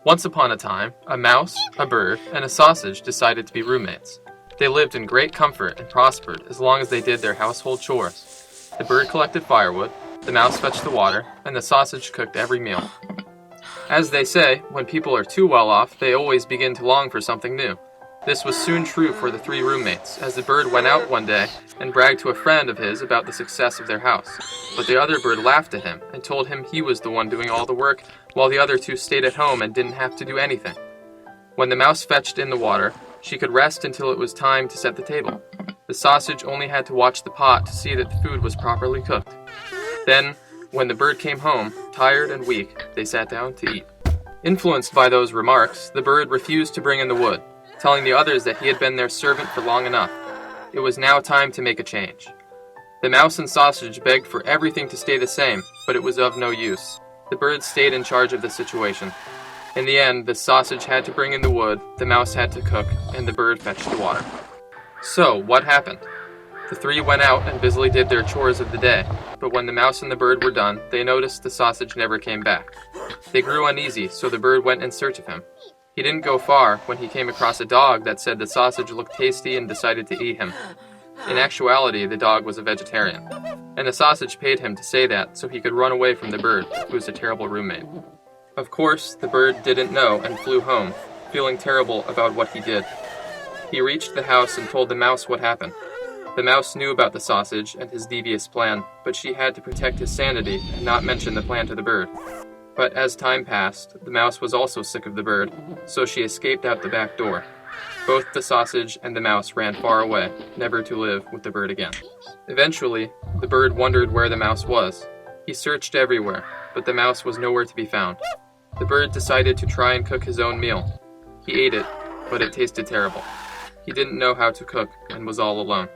Once upon a time, a mouse, a bird, and a sausage decided to be roommates. They lived in great comfort and prospered as long as they did their household chores. The bird collected firewood, the mouse fetched the water, and the sausage cooked every meal. As they say, when people are too well off, they always begin to long for something new. This was soon true for the three roommates, as the bird went out one day and bragged to a friend of his about the success of their house. But the other bird laughed at him and told him he was the one doing all the work, while the other two stayed at home and didn't have to do anything. When the mouse fetched in the water, she could rest until it was time to set the table. The sausage only had to watch the pot to see that the food was properly cooked. Then, when the bird came home, tired and weak, they sat down to eat. Influenced by those remarks, the bird refused to bring in the wood, telling the others that he had been their servant for long enough. It was now time to make a change. The mouse and sausage begged for everything to stay the same, but it was of no use. The bird stayed in charge of the situation. In the end, the sausage had to bring in the wood, the mouse had to cook, and the bird fetched the water. So, what happened? The three went out and busily did their chores of the day, but when the mouse and the bird were done, they noticed the sausage never came back. They grew uneasy, so the bird went in search of him. He didn't go far when he came across a dog that said the sausage looked tasty and decided to eat him. In actuality, the dog was a vegetarian, and the sausage paid him to say that so he could run away from the bird, who was a terrible roommate. Of course, the bird didn't know and flew home, feeling terrible about what he did. He reached the house and told the mouse what happened. The mouse knew about the sausage and his devious plan, but she had to protect his sanity and not mention the plan to the bird. But as time passed, the mouse was also sick of the bird, so she escaped out the back door. Both the sausage and the mouse ran far away, never to live with the bird again. Eventually, the bird wondered where the mouse was. He searched everywhere, but the mouse was nowhere to be found. The bird decided to try and cook his own meal. He ate it, but it tasted terrible. He didn't know how to cook and was all alone.